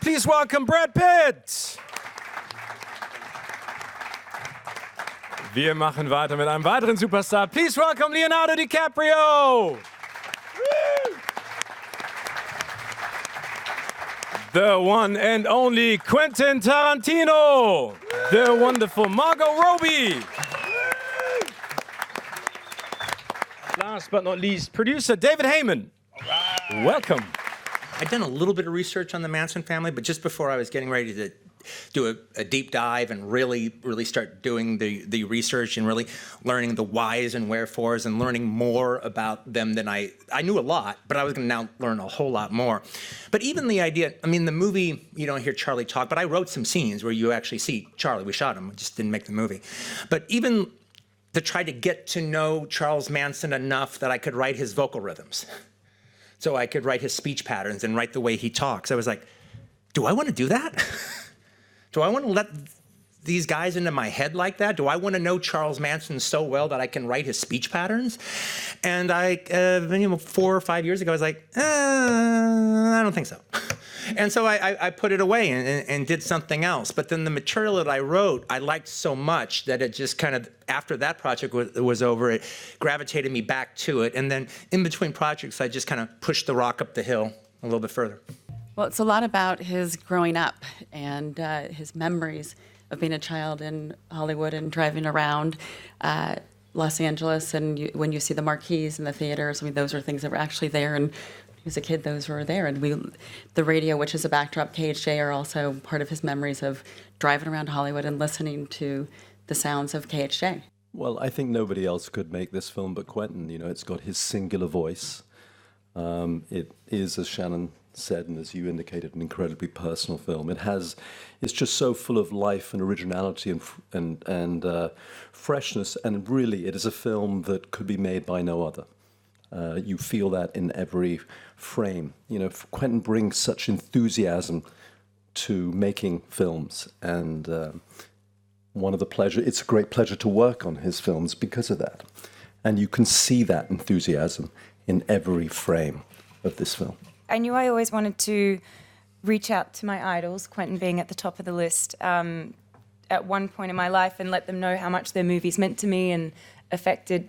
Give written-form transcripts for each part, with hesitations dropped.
Please welcome Brad Pitt. Wir machen weiter mit einem weiteren Superstar. Please welcome Leonardo DiCaprio. The one and only Quentin Tarantino. The wonderful Margot Robbie. Last but not least, producer David Heyman. Right. Welcome. I'd done a little bit of research on the Manson family, but just before I was getting ready to do a deep dive and really start doing the research and really learning the whys and wherefores and learning more about them than I knew a lot, but I was going to now learn a whole lot more. But even the idea, I mean, the movie, you don't hear Charlie talk, but I wrote some scenes where you actually see Charlie. We shot him, we just didn't make the movie. But even to try to get to know Charles Manson enough that I could write his vocal rhythms. So I could write his speech patterns and write the way he talks. I was like, do I want to do that? Do I want to let these guys into my head like that? Do I want to know Charles Manson so well that I can write his speech patterns? And 4 or 5 years ago, I was like, I don't think so. And so I put it away and did something else. But then the material that I wrote, I liked so much that it just kind of, after that project was over, it gravitated me back to it. And then in between projects, I just kind of pushed the rock up the hill a little bit further. Well, it's a lot about his growing up and his memories of being a child in Hollywood and driving around Los Angeles. And when you see the marquees in the theaters, I mean, those are things that were actually there. And when he was a kid, those were there. And the radio, which is a backdrop, KHJ, are also part of his memories of driving around Hollywood and listening to the sounds of KHJ. Well, I think nobody else could make this film but Quentin. You know, it's got his singular voice. It is, as Shannon said, and as you indicated, an incredibly personal film. It's just so full of life and originality and freshness, and really, it is a film that could be made by no other. You feel that in every frame. You know, Quentin brings such enthusiasm to making films, and it's a great pleasure to work on his films because of that. And you can see that enthusiasm in every frame of this film. I knew I always wanted to reach out to my idols, Quentin being at the top of the list, at one point in my life, and let them know how much their movies meant to me and affected,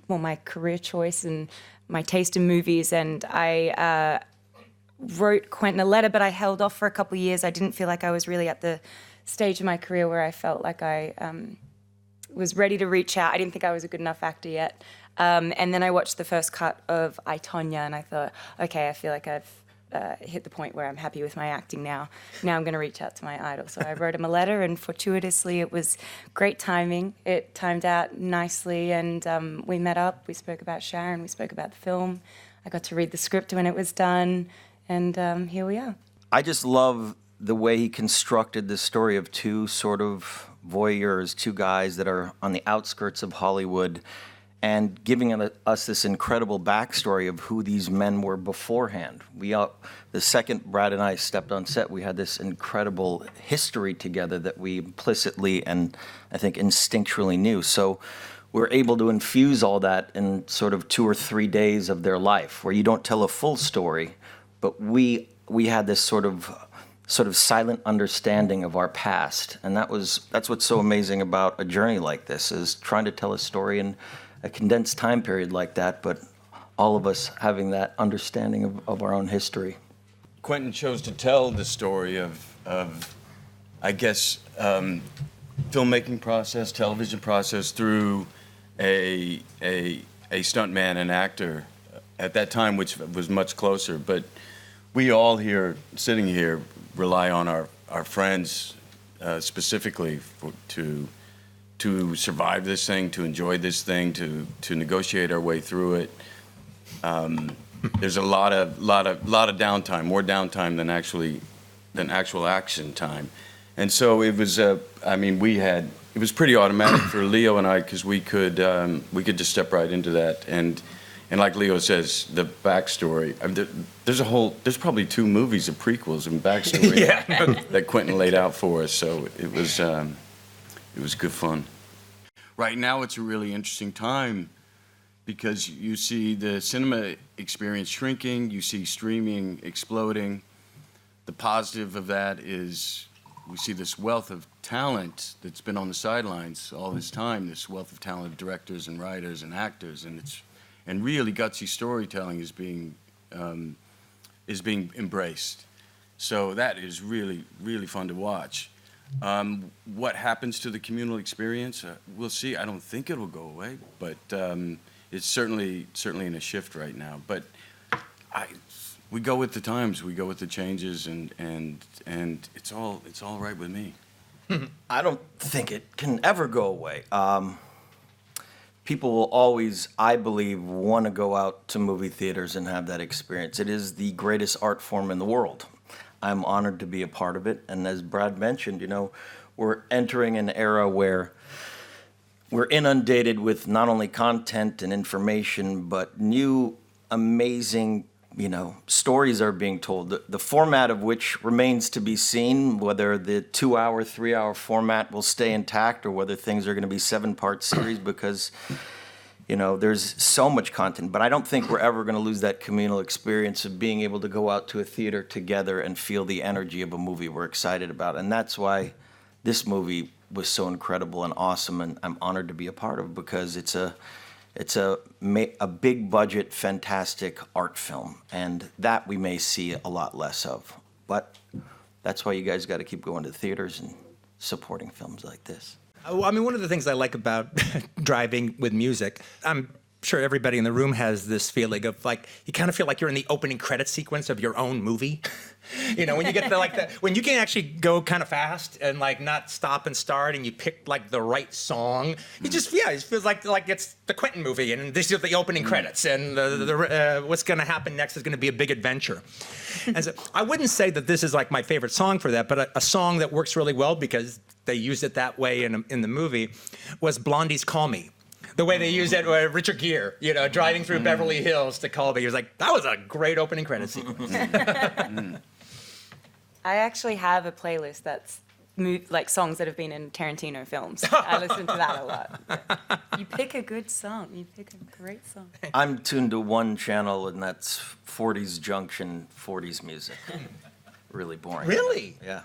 well, my career choice and my taste in movies. And I wrote Quentin a letter, but I held off for a couple of years. I didn't feel like I was really at the stage of my career where I felt like I was ready to reach out. I didn't think I was a good enough actor yet. And then I watched the first cut of I, Tonya, and I thought, okay, I feel like I've hit the point where I'm happy with my acting now. Now I'm going to reach out to my idol. So I wrote him a letter, and fortuitously it was great timing. It timed out nicely, and we met up. We spoke about Sharon. We spoke about the film. I got to read the script when it was done, and here we are. I just love the way he constructed the story of two sort of voyeurs, two guys that are on the outskirts of Hollywood, and giving us this incredible backstory of who these men were beforehand. The second Brad and I stepped on set, we had this incredible history together that we implicitly and I think instinctually knew. So we're able to infuse all that in sort of 2 or 3 days of their life, where you don't tell a full story, but we had this sort of silent understanding of our past. And that's what's so amazing about a journey like this, is trying to tell a story in a condensed time period like that, but all of us having that understanding of our own history. Quentin chose to tell the story of I guess, filmmaking process, television process through a stuntman, an actor at that time, which was much closer. But we all here, sitting here, rely on our friends specifically to survive this thing, to enjoy this thing, to negotiate our way through it. There's a lot of downtime, more downtime than actual action time, and so it was. It was pretty automatic for Leo and I, because we could just step right into that, and like Leo says, the backstory. There's probably 2 movies of prequels and backstory that Quentin laid out for us. So it was good fun. Right now, it's a really interesting time because you see the cinema experience shrinking, you see streaming exploding, the positive of that is we see this wealth of talent that's been on the sidelines all this time, this wealth of talented directors and writers and actors, and really gutsy storytelling is being embraced. So that is really, really fun to watch. What happens to the communal experience? We'll see. I don't think it'll go away, but it's certainly in a shift right now. But we go with the times, we go with the changes, and it's all right with me. I don't think it can ever go away. People will always, I believe, want to go out to movie theaters and have that experience. It is the greatest art form in the world. I'm honored to be a part of it. And as Brad mentioned, you know, we're entering an era where we're inundated with not only content and information, but new, amazing, you know, stories are being told. The format of which remains to be seen, whether the 2-hour, 3-hour format will stay intact or whether things are going to be 7-part series because, you know, there's so much content. But I don't think we're ever going to lose that communal experience of being able to go out to a theater together and feel the energy of a movie we're excited about. And that's why this movie was so incredible and awesome, and I'm honored to be a part of, because it's a big budget, fantastic art film, and that we may see a lot less of. But that's why you guys got to keep going to the theaters and supporting films like this. Well, I mean, one of the things I like about driving with music, I'm sure everybody in the room has this feeling of like, you kind of feel like you're in the opening credit sequence of your own movie. You know, when you get to like when you can actually go kind of fast and like not stop and start, and you pick like the right song, you just, it feels like it's the Quentin movie, and this is the opening credits, and what's going to happen next is going to be a big adventure. And so I wouldn't say that this is like my favorite song for that, but a song that works really well because they used it that way in the movie was Blondie's "Call Me." The way they used it, Richard Gere, you know, driving through Beverly Hills to call me. He was like, that was a great opening credit sequence. I actually have a playlist that's like songs that have been in Tarantino films. I listen to that a lot. You pick a good song. You pick a great song. I'm tuned to one channel, and that's 40s Junction, 40s music. Really boring. Really? Yeah.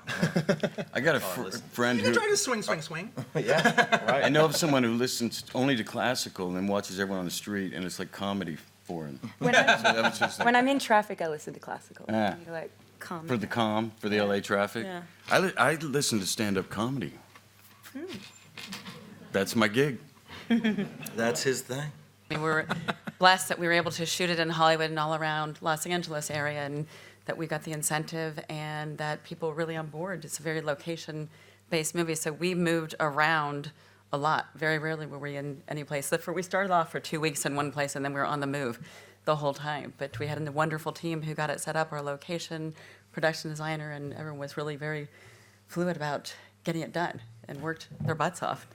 I got a friend You who can try to swing. Yeah, right. I know of someone who listens only to classical and then watches everyone on the street, and it's like comedy for him. When, So that was just like, when I'm in traffic, I listen to classical. Ah. You're like, calm. for the LA traffic. Yeah. I listen to stand-up comedy. That's my gig. That's his thing. We were blessed that we were able to shoot it in Hollywood and all around Los Angeles area, and that we got the incentive and that people were really on board. It's a very location-based movie, so we moved around a lot. Very rarely were we in any place. We started off for 2 weeks in one place, and then we were on the move the whole time. But we had a wonderful team who got it set up, our location, production designer, and everyone was really very fluid about getting it done and worked their butts off.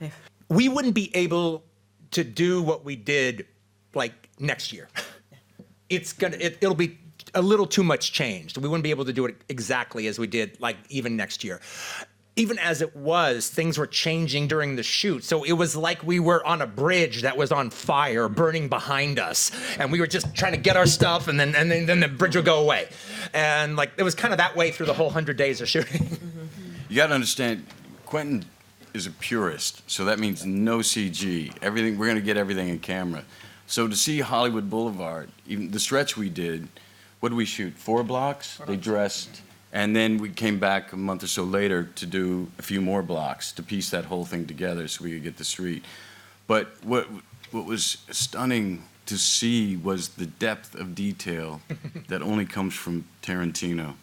We wouldn't be able to do what we did like next year. It'll be a little too much changed. We wouldn't be able to do it exactly as we did like even next year. Even as it was, things were changing during the shoot. So it was like we were on a bridge that was on fire, burning behind us. And we were just trying to get our stuff, and then the bridge would go away. And like, it was kind of that way through the whole 100 days of shooting. You got to understand, Quentin is a purist, so that means no CG. Everything, we're going to get everything in camera. So to see Hollywood Boulevard, even the stretch we did, what did we shoot? 4 blocks? They dressed. And then we came back a month or so later to do a few more blocks to piece that whole thing together so we could get the street. But what was stunning to see was the depth of detail that only comes from Tarantino.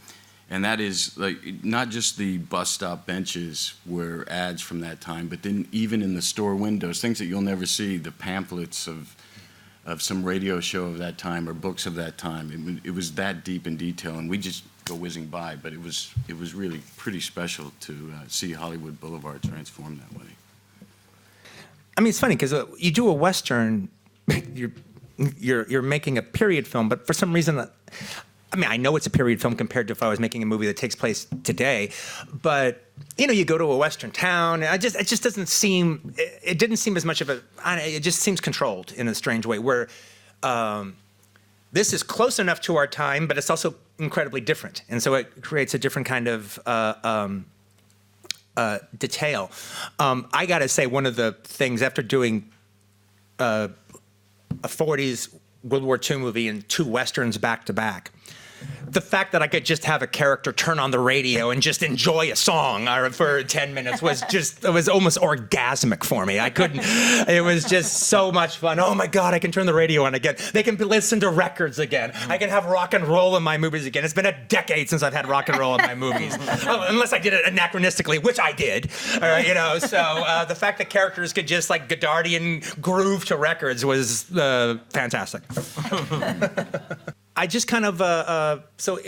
And that is like not just the bus stop benches were ads from that time, but then even in the store windows, things that you'll never see, the pamphlets of some radio show of that time or books of that time. It was that deep in detail, and we just go whizzing by. But it was really pretty special to see Hollywood Boulevard transform that way. I mean, it's funny because you do a Western, you're making a period film, but for some reason, I mean, I know it's a period film compared to if I was making a movie that takes place today, but you know, you go to a Western town, it just doesn't seem, it didn't seem as much of a, it just seems controlled in a strange way, where this is close enough to our time, but it's also incredibly different. And so it creates a different kind of detail. I got to say, one of the things, after doing a 40s World War II movie and 2 Westerns back to back, the fact that I could just have a character turn on the radio and just enjoy a song for 10 minutes was just, it was almost orgasmic for me. I couldn't, it was just so much fun. Oh my God, I can turn the radio on again. They can listen to records again. I can have rock and roll in my movies again. It's been a decade since I've had rock and roll in my movies. Unless I did it anachronistically, which I did. You know, so the fact that characters could just like Godardian groove to records was fantastic. I just kind of so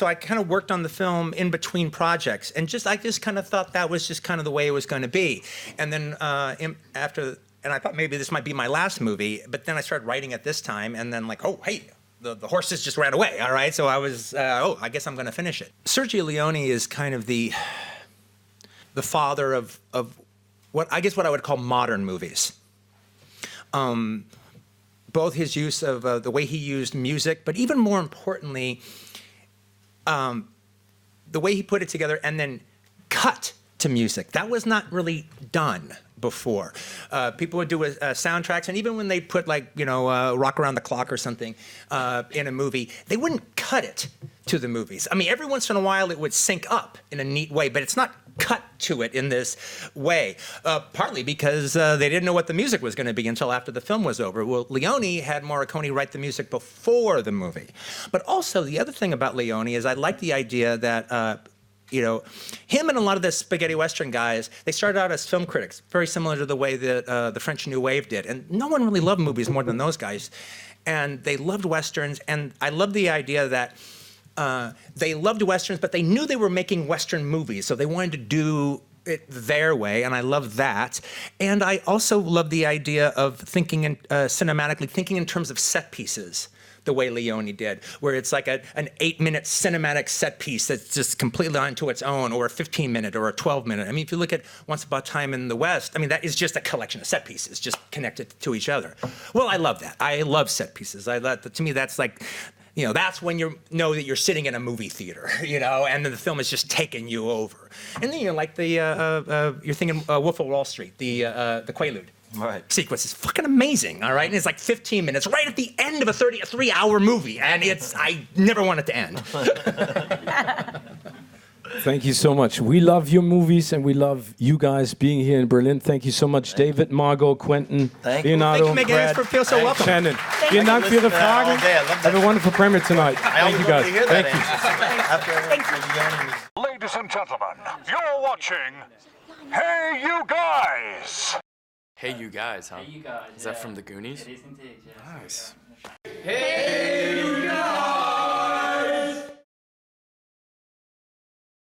I kind of worked on the film in between projects, and I just kind of thought that was just kind of the way it was going to be. And then after, and I thought maybe this might be my last movie, but then I started writing at this time, and then like, oh hey, the horses just ran away. All right, so I was I guess I'm going to finish it. Sergio Leone is kind of the father of what I would call modern movies. Both his use of the way he used music, but even more importantly, the way he put it together and then cut to music. That was not really done before. People would do soundtracks, and even when they put like, you know, Rock Around the Clock or something in a movie, they wouldn't cut it to the movies. I mean, every once in a while it would sync up in a neat way, but it's not cut to it in this way, partly because they didn't know what the music was going to be until after the film was over. Well, Leone had Morricone write the music before the movie. But also, the other thing about Leone is I like the idea that you know, him and a lot of the spaghetti Western guys, they started out as film critics, very similar to the way that the French New Wave did. And no one really loved movies more than those guys. And they loved Westerns, and I love the idea that they loved Westerns, but they knew they were making Western movies, so they wanted to do it their way, and I love that. And I also love the idea of thinking cinematically, thinking in terms of set pieces, the way Leone did, where it's like an 8-minute cinematic set piece that's just completely onto its own, or a 15-minute or a 12-minute. I mean, if you look at Once Upon a Time in the West, I mean, that is just a collection of set pieces, just connected to each other. Well, I love that. I love set pieces. To me, that's like, you know, that's when you know that you're sitting in a movie theater, you know, and then the film is just taking you over. And then, you know, like you're thinking Wolf of Wall Street, the Quaalude. Right. Sequence is fucking amazing, all right? And it's like 15 minutes, right at the end of a 3-hour movie, and I never want it to end. Thank you so much. We love your movies, and we love you guys being here in Berlin. Thank you so much, David, Margot, Quentin, Leonardo, Thank you, Megan. I feel so welcome. Shannon. Vielen Dank für Ihre Fragen. Have a wonderful premiere tonight. Thank you, guys. Thank you. Ladies and gentlemen, you're watching Hey You Guys! Hey You Guys, huh? Hey You Guys. Is that from the Goonies? It is indeed, yes. Nice. Hey